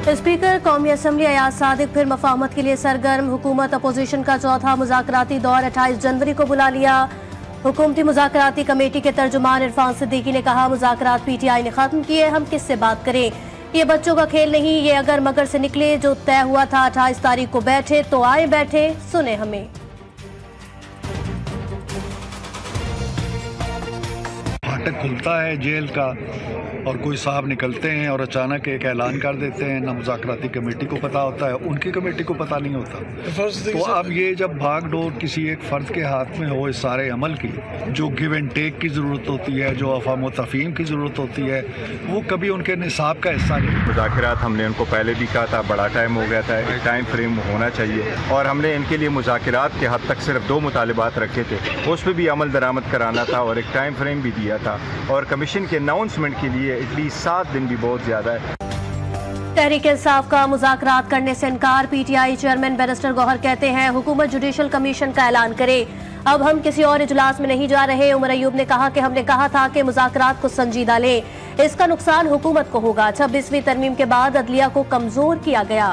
Speaker कौमी assembly Ayaz Sadiq फिर मफाहमत के लिए सरगर्म। हुकूमत अपोजिशन का चौथा मुज़ाकराती दौर 28 जनवरी को बुला लिया। हुकूमती मुज़ाकराती कमेटी के तर्जुमान इरफान सिद्दीकी ने कहा, मुज़ाकरात PTI ने खत्म किए, हम किससे बात करें, ये बच्चों का खेल नहीं, ये अगर मगर से निकले जो तय हुआ था 28 तारीख को बैठे तो आए बैठे, सुने हमें। फाटक खुलता है जेल का और कोई साहब निकलते हैं और अचानक एक ऐलान कर देते हैं, ना मुज़ाकराती कमेटी को पता होता है, उनकी कमेटी को पता नहीं होता। तो अब ये जब भागदौड़ किसी एक फ़र्द के हाथ में हो इस सारे अमल की, जो गिव एंड टेक की ज़रूरत होती है, जो अफ़ाम व तफ़हीम की ज़रूरत होती है, वो कभी उनके निसाब का हिस्सा नहीं। मुज़ाकरात हमने उनको पहले भी कहा था, बड़ा टाइम हो गया था, एक टाइम फ्रेम होना चाहिए और हमने इनके लिए मुज़ाकरात के हद तक सिर्फ 2 मुतालिबात रखे थे, उस पर भी अमल दरामद कराना था और एक टाइम फ्रेम भी दिया था और कमीशन के अनाउंसमेंट के लिए एटलीस्ट 7 दिन भी बहुत ज़्यादा है। तहरीक इंसाफ का मुज़ाकरात करने से इनकार। PTI चेयरमैन बैरिस्टर गौहर कहते हैं, हुकूमत जुडिशल कमीशन का ऐलान करे, अब हम किसी और इजलास में नहीं जा रहे। उमर अयूब ने कहा कि हमने कहा था कि मुज़ाकरात को संजीदा लें, इसका नुकसान हुकूमत को होगा। 26वीं तरमीम के बाद अदलिया को कमजोर किया गया।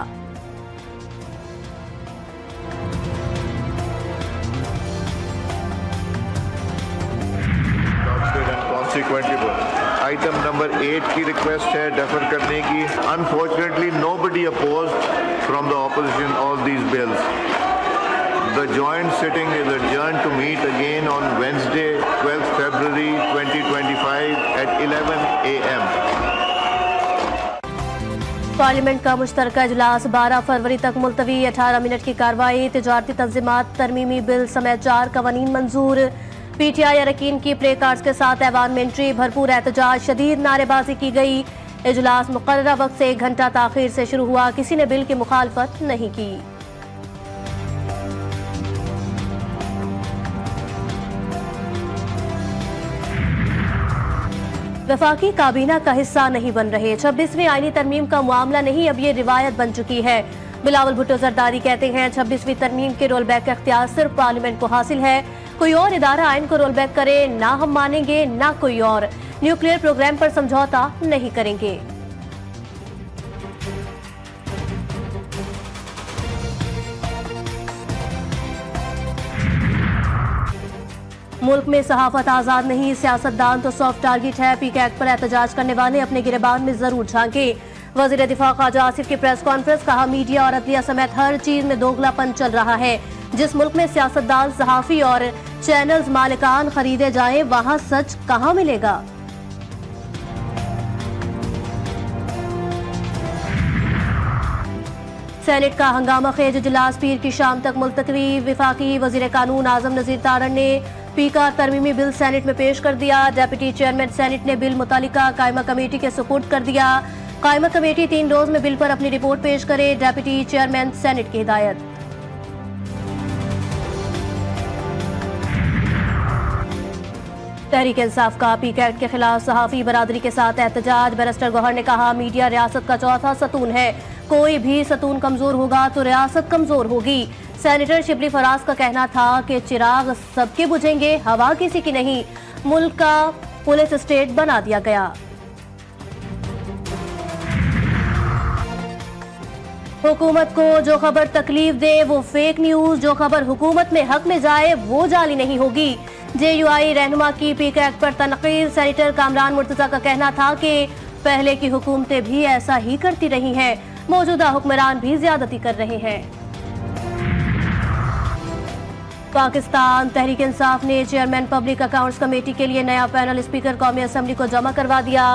आइटम नंबर 8 की रिक्वेस्ट है डेफर करने की। Unfortunately nobody opposed from the opposition all these bills. The joint sitting is adjourned to meet again on Wednesday 12th February 2025 at 11 AM. Parliament का मुश्तरका इजलास 12 फरवरी तक मुलतवी। 18 मिनट की कार्रवाई। तिजारती तंजीमात तरमीमी बिल समेत 4 कवानीन मंजूर। PTI अरकान की प्ले कार्ड्स के साथ ऐवान में एंट्री। भरपूर एहतजाज, शदीद नारेबाजी की गई। इजलास मुकर्ररा वक्त से 1 घंटा ताखीर से शुरू हुआ। किसी ने बिल की मुखालफत नहीं की। वफाकी काबीना का हिस्सा नहीं बन रहे। 26वीं आईनी तरमीम का मामला नहीं, अब ये रिवायत बन चुकी है। बिलावल भुट्टो जरदारी कहते हैं, 26वीं तरमीम के रोल बैक का इख्तियार सिर्फ पार्लियामेंट को हासिल है। कोई और इदारा आइन को रोल बैक करे, ना हम मानेंगे ना कोई और। न्यूक्लियर प्रोग्राम पर समझौता नहीं करेंगे। मुल्क में सहाफत आजाद नहीं, सियासतदान तो सॉफ्ट टारगेट है। PK एक्ट पर एहतजाज करने वाले अपने गिरेबान में जरूर झांके। वजीर दिफा ख्वाजा आसिफ की प्रेस कॉन्फ्रेंस, कहा मीडिया और अदलिया समेत हर चीज में दोगलापन चल रहा है। जिस मुल्क में सियासतदान, सहाफी और चैनल्स मालिकान खरीदे जाएं, वहां सच कहां मिलेगा। सेनेट का हंगामा खेज इजलास पीर की शाम तक मुलतवी। विफाकी वजीर कानून आजम नजीर तारण ने PK तरमीमी बिल सेनेट में पेश कर दिया। डेप्यूटी चेयरमैन सेनेट ने बिल मुतालिका कायमा कमेटी के सुपुर्द कर दिया। कायमा कमेटी 3 रोज में बिल पर अपनी रिपोर्ट पेश करे, डेप्यूटी चेयरमैन सेनेट की हिदायत। तहरीक इंसाफ का PK एक्ट के खिलाफ सहाफी बरादरी के साथ एहतजाज। बैरिस्टर गौहर ने कहा, मीडिया रियासत का चौथा सतून है, कोई भी सतून कमजोर होगा तो रियासत कमजोर होगी। सेनेटर शिबली फराज का कहना था कि चिराग सबके बुझेंगे, हवा किसी की नहीं। मुल्क का पुलिस स्टेट बना दिया गया। हुकूमत को जो खबर तकलीफ दे वो फेक न्यूज, जो खबर हुकूमत में हक में जाए वो जाली नहीं होगी। JUI रहनुमा की PK एक्ट पर तनकीद। सेनेटर कामरान मुर्तजा का कहना था कि पहले की हुकूमतें भी ऐसा ही करती रही हैं, मौजूदा हुक्मरान भी ज्यादती कर रहे हैं। पाकिस्तान तहरीक इंसाफ ने चेयरमैन पब्लिक अकाउंट्स कमेटी के लिए नया पैनल स्पीकर कौमी असम्बली को जमा करवा दिया।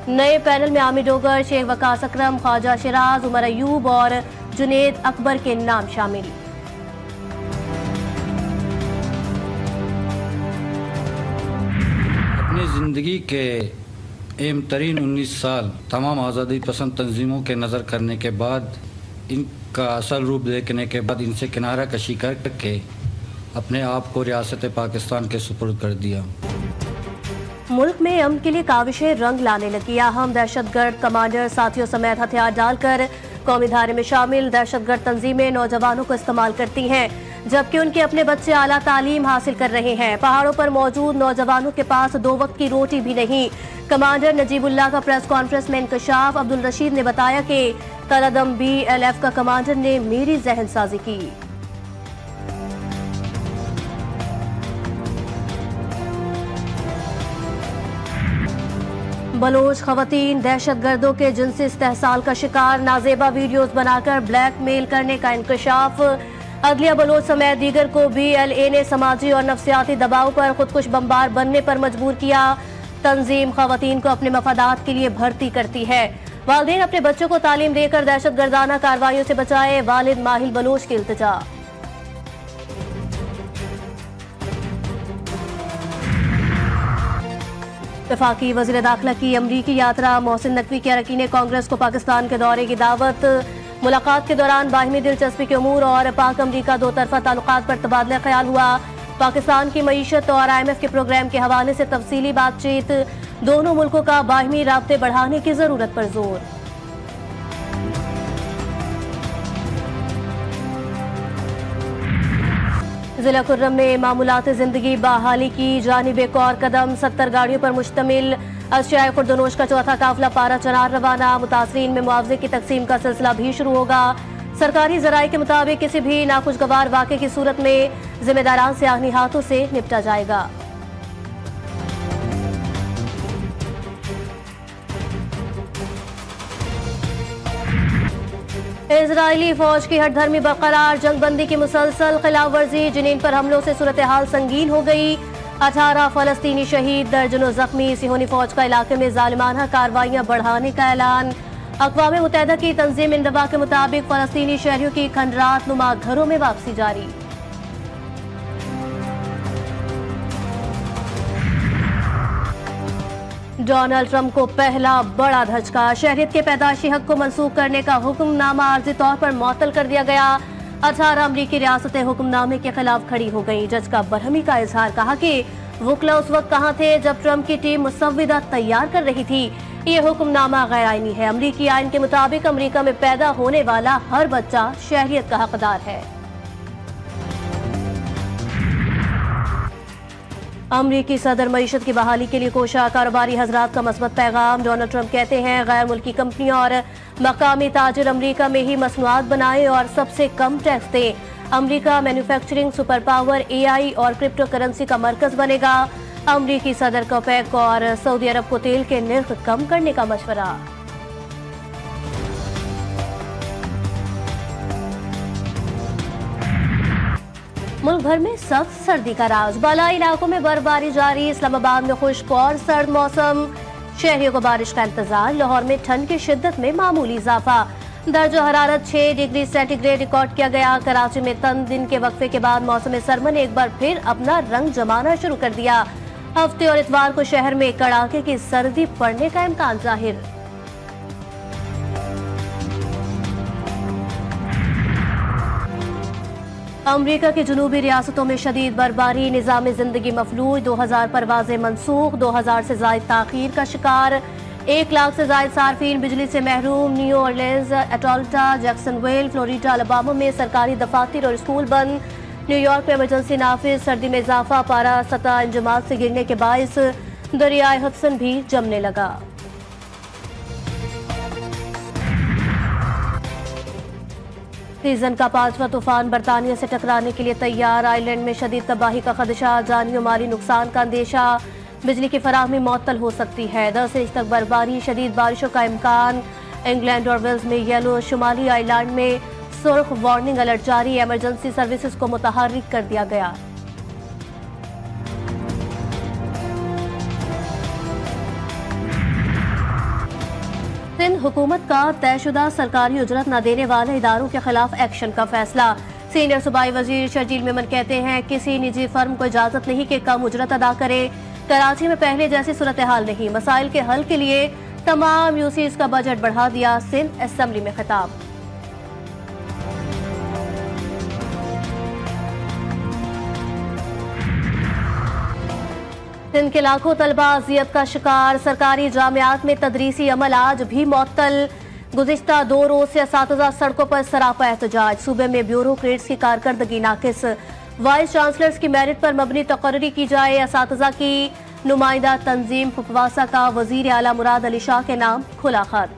नए पैनल में आमिर डोगर, शेख वकास अकरम, ख्वाजा शिराज, उमर अयूब और जुनेद अकबर के नाम शामिल। अपनी ज़िंदगी के अहम तरीन 19 साल तमाम आज़ादी पसंद तंजीमों के नज़र करने के बाद, इनका असल रूप देखने के बाद इनसे किनारा कशी करके अपने आप को रियासत पाकिस्तान के सुपुर्द कर दिया। मुल्क में अमन के लिए काविशें रंग लाने लगी। अहम दहशतगर्द कमांडर साथियों समेत हथियार डालकर कौमी धारे में शामिल दहशतगर्द तंजीमें नौजवानों को इस्तेमाल करती हैं, जबकि उनके अपने बच्चे आला तालीम हासिल कर रहे हैं। पहाड़ों पर मौजूद नौजवानों के पास 2 वक्त की रोटी भी नहीं। कमांडर नजीबुल्लाह का प्रेस कॉन्फ्रेंस में इंकशाफ। अब्दुल रशीद ने बताया कि कलअदम BLF का कमांडर ने मेरी जहनसाजी की। बलोच खवातीन दहशतगर्दों के जिनसी इस्तेहसाल का शिकार, नाजेबा वीडियोस बनाकर ब्लैकमेल करने का इंकशाफ। अदलिया बलोच समेत दीगर को BLA ने समाजी और नफ्सियाती दबाव पर खुदकुश बमबार बनने पर मजबूर किया। तंजीम खवातीन को अपने मफादात के लिए भर्ती करती है। वालिदैन अपने बच्चों को तालीम देकर दहशतगर्दाना कार्रवाइयों से बचाए, वालिद माहिल बलोच की इल्तिजा। वफाकी वज़ीर दाखिला की अमरीकी यात्रा, मोहसिन नकवी के अरकान ने कांग्रेस को पाकिस्तान के दौरे की दावत। मुलाकात के दौरान बाहिमी दिलचस्पी के उमूर और पाक अमरीका दो तरफा ताल्लुकात पर तबादला ख्याल हुआ। पाकिस्तान की मईशत और IMF के प्रोग्राम के हवाले से तफसीली बातचीत, दोनों मुल्कों का बाहिमी राब्ते बढ़ाने की जरूरत पर जोर। जिला खुर्रम में मामूलात जिंदगी बहाली की जानिब एक और कदम, 70 गाड़ियों पर मुश्तमिल अशियाए खुर्दनोश का चौथा काफिला पारा चनार रवाना। मुतासरीन में मुआवजे की तकसीम का सिलसिला भी शुरू होगा। सरकारी जराये के मुताबिक किसी भी नाखुशगवार वाक़े की सूरत में जिम्मेदारान से आहनी हाथों से निपटा जाएगा। इजरायली फौज की हठधर्मी बरकरार, जंगबंदी की मुसलसल खिलाफ वर्जी, जिनीन पर हमलों से सूरत हाल संगीन हो गई। 18 फलस्तीनी शहीद, दर्जनों जख्मी। सिहोनी फौज का इलाके में जालिमाना कार्रवाइयां बढ़ाने का ऐलान। अक़वाम मुत्तहिदा की तंजीम इंदवा के मुताबिक फलस्तीनी शहरियों की खंडरात नुमा घरों में वापसी जारी। डोनाल्ड ट्रंप को पहला बड़ा धचका, शहरियत के पैदाशी हक को मनसूख करने का हुक्मनामा आर्जी तौर पर मुअत्तल कर दिया गया। 18 अमरीकी रियासतें हुक्मनामे के खिलाफ खड़ी हो गईं। जज का बरहमी का इजहार, कहा कि वकला उस वक्त कहां थे जब ट्रंप की टीम मुसव्विदा तैयार कर रही थी। ये हुक्मनामा गैर आईनी है। अमरीकी आइन के मुताबिक अमरीका में पैदा होने वाला हर बच्चा शहरियत का हकदार है। अमरीकी सदर मईशत की बहाली के लिए कोशा, कारोबारी हजरात का मस्बत पैगाम। डोनाल्ड ट्रंप कहते हैं गैर मुल्की कंपनियां और मकामी ताजिर अमरीका में ही मसनूआत बनाएं और सबसे कम टैक्स दें। अमरीका मैन्युफैक्चरिंग सुपर पावर, AI और क्रिप्टो करेंसी का मरकज बनेगा। अमरीकी सदर को OPEC और सऊदी अरब को तेल के निर्ख कम करने का मशवरा। मुल्क भर में सख्त सर्दी का राज, बालाई इलाकों में बर्फबारी जारी। इस्लामाबाद में खुश्क और सर्द मौसम, शहरियों को बारिश का इंतजार। लाहौर में ठंड की शिद्दत में मामूली इजाफा, दर्जा हरारत 6 डिग्री सेंटीग्रेड रिकॉर्ड किया गया। कराची में तन दिन के वक्फे के बाद मौसम सरमा ने एक बार फिर अपना रंग जमाना शुरू कर दिया। हफ्ते और इतवार को शहर में कड़ाके की सर्दी पड़ने का इम्कान जाहिर। अमरीका की जुनूबी रियासतों में शदीद बर्फबारी, निज़ाम जिंदगी मफलूज। 2000 परवाजें मनसूख, 2000 से ज्यादा ताखीर का शिकार। 1 लाख से ज्यादा सार्फिन बिजली से महरूम। New Orleans, Atlanta, Jacksonville, Florida, Alabama में सरकारी दफातर और स्कूल बंद। न्यूयॉर्क में इमरजेंसी नाफिज, सर्दी में इजाफा। पारा सतह इंजमात से गिरने के बायस दरियाए हडसन भी जमने लगा। सीजन का 5वां तूफान बरतानिया से टकराने के लिए तैयार। आयरलैंड में शदीद तबाही का खदशा, जानी और माली नुकसान का अंदेशा। बिजली की फराहमी मुअत्तल हो सकती है। 10 इंच तक बर्फबारी, शदीद बारिशों का इम्कान। इंग्लैंड और वेल्स में येलो, शुमाली आयरलैंड में सुर्ख वार्निंग अलर्ट जारी। इमरजेंसी सर्विसेज को मुतहर्रिक कर दिया गया। सिंध हुकूमत का तयशुदा सरकारी उजरत न देने वाले इदारों के खिलाफ एक्शन का फैसला। सीनियर सूबाई वजीर शर्जील मेमन कहते हैं किसी निजी फर्म को इजाजत नहीं कि कम उजरत अदा करे। कराची में पहले जैसी सूरत हाल नहीं, मसाइल के हल के लिए तमाम यूसीज का बजट बढ़ा दिया। सिंध असेंबली में खिताब। सिंध के लाखों तलबा अजियत का शिकार, सरकारी जामियात में तदरीसी अमल आज भी मुअत्तल। गुज़िश्ता 2 रोज से असातिज़ा सड़कों पर सरापा एहतजाज। सूबे में ब्यूरोक्रेट्स की कारकर्दगी नाकिस। वाइस चांसलर्स की मेरिट पर मबनी तकर्री की जाए। असातिज़ा की नुमाइंदा तंजीम फुकवासा का वजीर आला मुराद अली शाह के नाम खुला खत।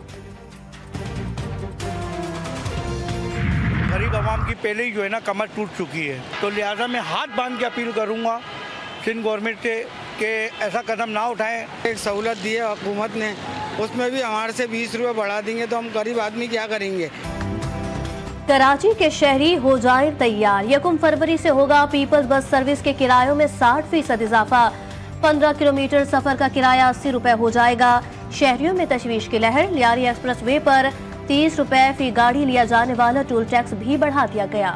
गरीब आवाम की पहले ही जो है ना कमर टूट चुकी है, तो लिहाजा मैं हाथ बांध के अपील करूँगा सिंध गवर्नमेंट से कि ऐसा कदम ना उठाएं। एक सहूलत दी है हुकूमत ने, उसमें भी हमारे से 20 रुपये बढ़ा देंगे तो हम गरीब आदमी क्या करेंगे। कराची के शहरी हो जाएं तैयार, 1 फरवरी से होगा पीपल्स बस सर्विस के किरायों में 60% इजाफा। 15 किलोमीटर सफर का किराया 80 रुपए हो जाएगा। शहरियों में तशवीश की लहर, लियारी एक्सप्रेस वे पर 30 रुपए फी गाड़ी लिया जाने वाला टोल टैक्स भी बढ़ा दिया गया।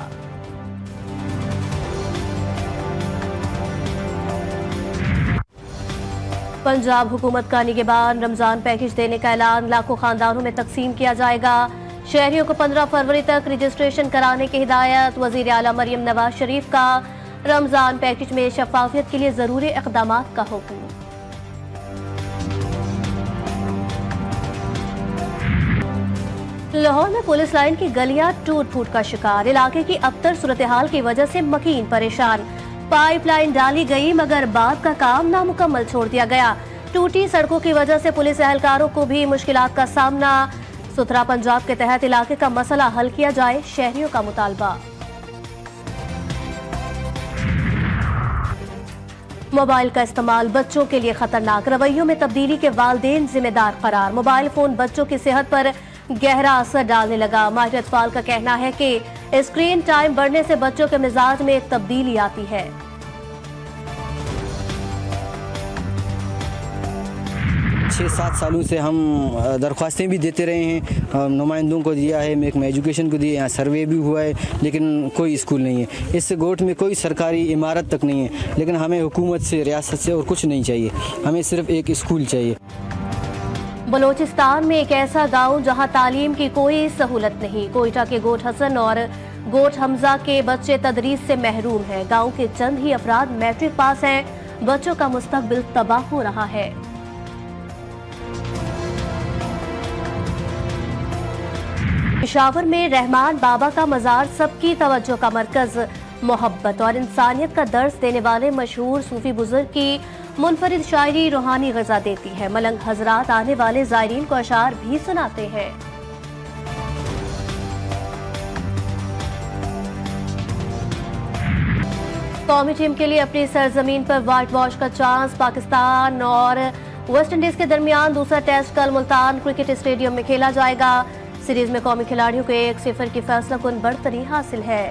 पंजाब हुकूमत का निगहबान, रमजान पैकेज देने का ऐलान, लाखों खानदानों में तकसीम किया जाएगा। शहरियों को 15 फरवरी तक रजिस्ट्रेशन कराने की हिदायत। वजीर आला मरियम नवाज शरीफ का रमजान पैकेज में शफाफियत के लिए जरूरी इक़दाम का हुक्म। लाहौर में पुलिस लाइन की गलियां टूट फूट का शिकार, इलाके की अबतर सूरत हाल की वजह से मकीन परेशान। पाइपलाइन डाली गई मगर बाद का काम नामुकम्मल छोड़ दिया गया। टूटी सड़कों की वजह से पुलिस एहलकारों को भी मुश्किलात का सामना। सुथरा पंजाब के तहत इलाके का मसला हल किया जाए, शहरियों का मुतालबा। मोबाइल का इस्तेमाल बच्चों के लिए खतरनाक, रवैयों में तब्दीली के वालिदैन जिम्मेदार करार। मोबाइल फोन बच्चों की सेहत पर गहरा असर डालने लगा। माहिर अतफाल का कहना है कि स्क्रीन टाइम बढ़ने से बच्चों के मिजाज में एक तब्दीली आती है। 6-7 सालों से हम दरख्वास्तें भी देते रहे हैं, नुमाइंदों को दिया है, महकमा एजुकेशन को दिया, यहाँ सर्वे भी हुआ है, लेकिन कोई स्कूल नहीं है। इस गोट में कोई सरकारी इमारत तक नहीं है। लेकिन हमें हुकूमत से, रियासत से और कुछ नहीं चाहिए, हमें सिर्फ एक स्कूल चाहिए। बलोचिस्तान में एक ऐसा गांव जहां तालीम की कोई सहूलत नहीं। कोयटा के गोट हसन और गोट हमजा के बच्चे तदरीस से महरूम हैं। गांव के चंद ही अफराद मैट्रिक पास हैं। बच्चों का मुस्तकबिल तबाह हो रहा है। पेशावर में रहमान बाबा का मजार सबकी तवज्जो का मरकज। मोहब्बत और इंसानियत का दर्स देने वाले मशहूर सूफी बुजुर्ग की मुनफरिद शायरी रूहानी ग़िज़ा देती है। मलंग हजरात आने वाले ज़ायरीन को अशार भी सुनाते हैं। कौमी टीम के लिए अपनी सरजमीन पर व्हाइट वॉश का चांस। पाकिस्तान और वेस्ट इंडीज के दरमियान दूसरा टेस्ट कल मुल्तान क्रिकेट स्टेडियम में खेला जाएगा। सीरीज में कौमी खिलाड़ियों को 1-0 की फैसलाकुन बढ़तरी हासिल है।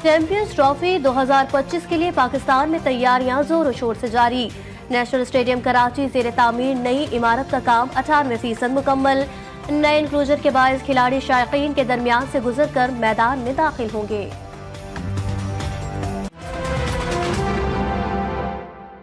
चैंपियंस ट्रॉफी 2025 के लिए पाकिस्तान में तैयारियां जोरों शोर से जारी। नेशनल स्टेडियम कराची ज़ेर तामीर, नई इमारत का काम 98% मुकम्मल। नए इंक्लूजर के बायस खिलाड़ी शायकीन के दरमियान से गुजरकर मैदान में दाखिल होंगे।